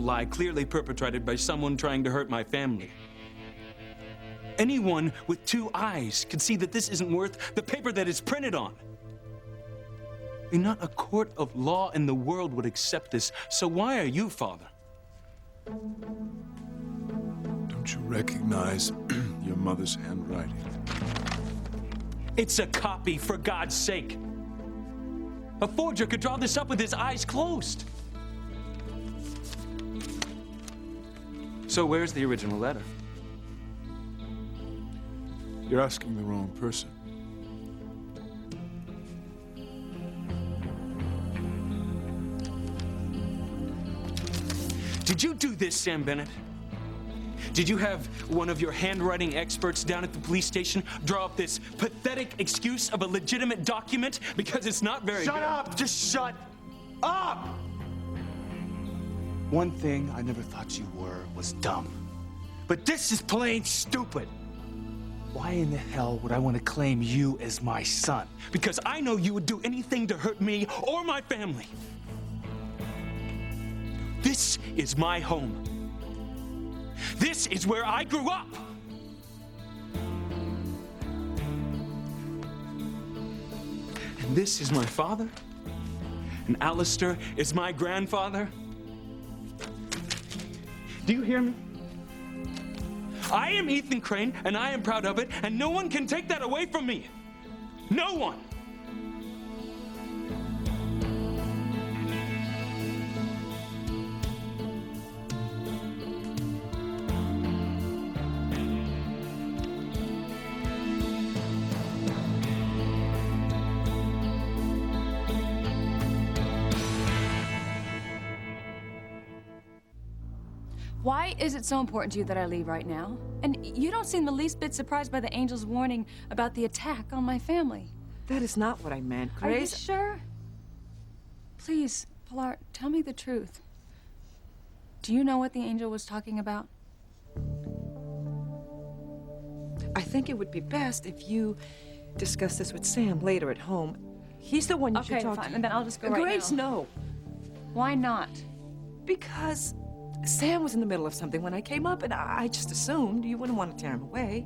lie clearly perpetrated by someone trying to hurt my family. Anyone with 2 eyes can see that this isn't worth the paper that it's printed on. And not a court of law in the world would accept this. So why are you, Father? Don't you recognize your mother's handwriting? It's a copy, for God's sake. A forger could draw this up with his eyes closed. So where's the original letter? You're asking the wrong person. Did you do this, Sam Bennett? Did you have one of your handwriting experts down at the police station draw up this pathetic excuse of a legitimate document? Because it's not very good. Shut up! Just shut up! One thing I never thought you were was dumb. But this is plain stupid. Why in the hell would I want to claim you as my son? Because I know you would do anything to hurt me or my family. This is my home. This is where I grew up. And this is my father. And Alistair is my grandfather. Do you hear me? I am Ethan Crane, and I am proud of it, and no one can take that away from me. No one. Why is it so important to you that I leave right now? And you don't seem the least bit surprised by the angel's warning about the attack on my family. That is not what I meant, Are you Grace. sure? Please, Pilar, tell me the truth. Do you know what the angel was talking about? I think it would be best if you discuss this with Sam later at home. He's the one you should Okay, talk fine, to. and then I'll just go right Grace, now. no. Why not? Because Sam was in the middle of something when I came up, and I just assumed you wouldn't want to tear him away.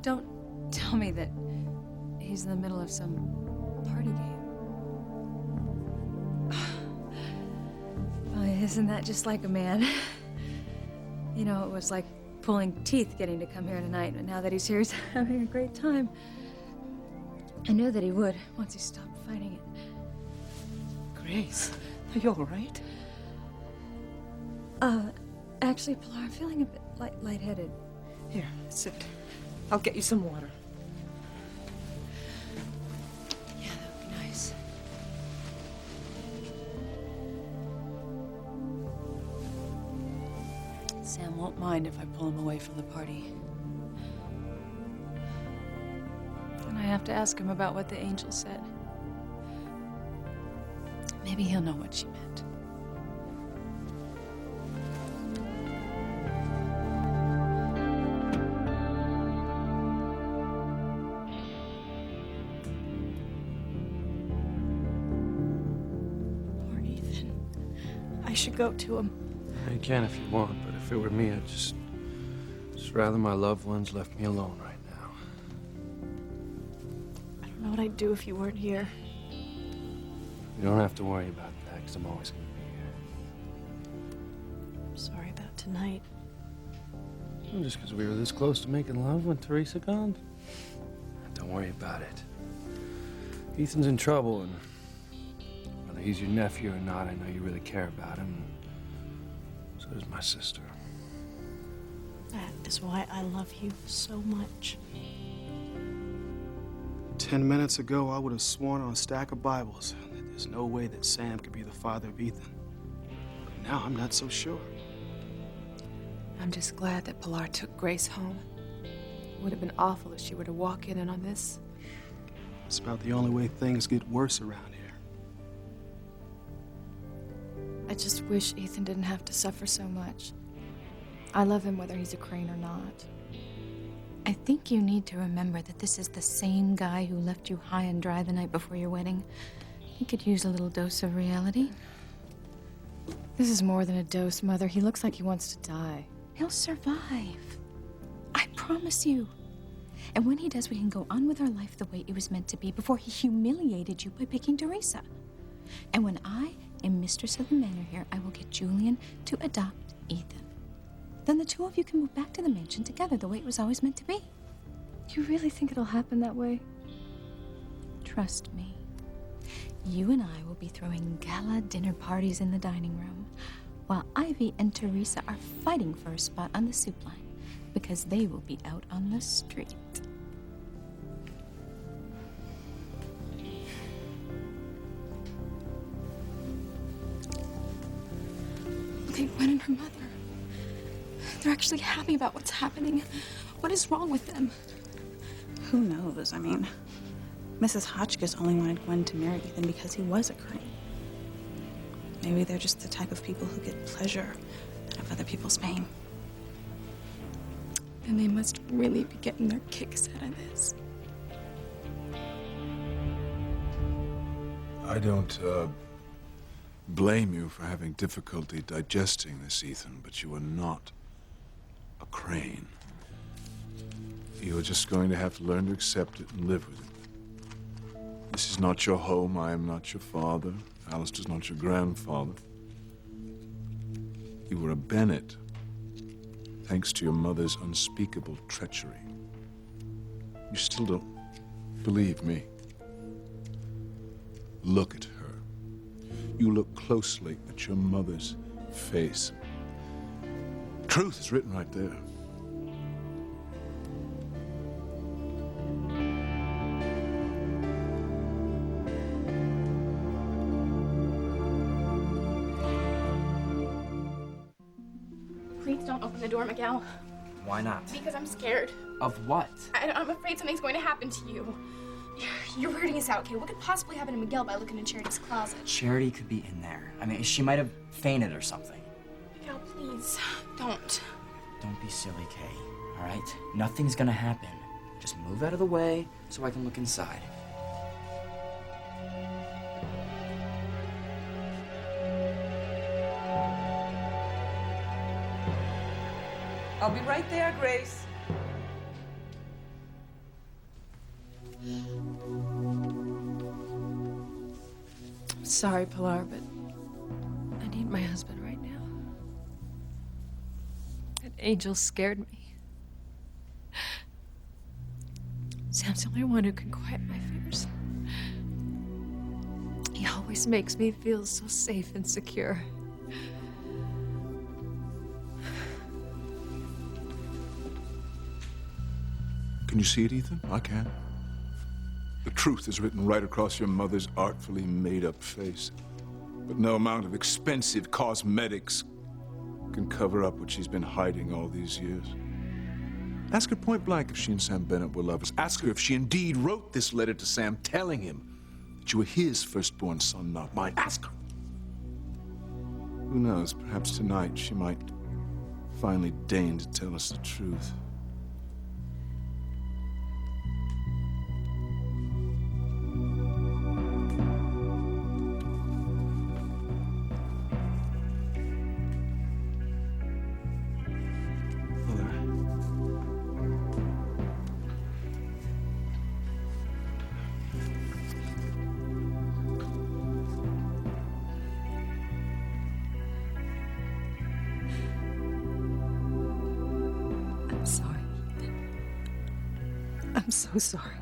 Don't tell me that he's in the middle of some party game. Well, isn't that just like a man? You know, it was like pulling teeth getting to come here tonight, but now that he's here, he's having a great time. I knew that he would once he stopped fighting it. Grace, are you all right? Actually, Pilar, I'm feeling a bit lightheaded. Here, sit. I'll get you some water. Yeah, that would be nice. Sam won't mind if I pull him away from the party. And I have to ask him about what the angel said. Maybe he'll know what she meant. Poor Ethan. I should go to him. You can if you want, but if it were me, I'd just rather my loved ones left me alone right now. I don't know what I'd do if you weren't here. You don't have to worry about that, because I'm always going to be here. I'm sorry about tonight. Well, just because we were this close to making love when Teresa gone? Don't worry about it. Ethan's in trouble, and whether he's your nephew or not, I know you really care about him. So does my sister. That is why I love you so much. 10 minutes ago, I would have sworn on a stack of Bibles that there's no way that Sam could be the father of Ethan. But now I'm not so sure. I'm just glad that Pilar took Grace home. It would have been awful if she were to walk in and on this. It's about the only way things get worse around here. I just wish Ethan didn't have to suffer so much. I love him whether he's a Crane or not. I think you need to remember that this is the same guy who left you high and dry the night before your wedding. He could use a little dose of reality. This is more than a dose, Mother. He looks like he wants to die. He'll survive. I promise you. And when he does, we can go on with our life the way it was meant to be before he humiliated you by picking Teresa. And when I am mistress of the manor here, I will get Julian to adopt Ethan. Then the two of you can move back to the mansion together the way it was always meant to be. You really think it'll happen that way? Trust me. You and I will be throwing gala dinner parties in the dining room, while Ivy and Teresa are fighting for a spot on the soup line, because they will be out on the street. Look at Gwen and her mother. They're actually happy about what's happening. What is wrong with them? Who knows? I mean, Mrs. Hotchkiss only wanted Gwen to marry Ethan because he was a Crane. Maybe they're just the type of people who get pleasure out of other people's pain. And they must really be getting their kicks out of this. I don't, blame you for having difficulty digesting this, Ethan, but you are not a Crane. You are just going to have to learn to accept it and live with it. This is not your home. I am not your father. Alistair's not your grandfather. You were a Bennett, thanks to your mother's unspeakable treachery. You still don't believe me. Look at her. You look closely at your mother's face. Truth is written right there. Please don't open the door, Miguel. Why not? Because I'm scared. Of what? I'm afraid something's going to happen to you. You're weirding us out, okay? What could possibly happen to Miguel by looking in Charity's closet? Charity could be in there. I mean, she might have fainted or something. Miguel, please, don't. Don't be silly, Kay. All right? Nothing's gonna happen. Just move out of the way so I can look inside. I'll be right there, Grace. Sorry, Pilar, but I need my husband right now. That angel scared me. Sam's the only one who can quiet my fears. He always makes me feel so safe and secure. Can you see it, Ethan? I can. The truth is written right across your mother's artfully made-up face. But no amount of expensive cosmetics can cover up what she's been hiding all these years. Ask her point blank if she and Sam Bennett were lovers. Ask her if she indeed wrote this letter to Sam telling him that you were his firstborn son, not mine. Ask her. Who knows, perhaps tonight she might finally deign to tell us the truth. I'm sorry. I'm so sorry.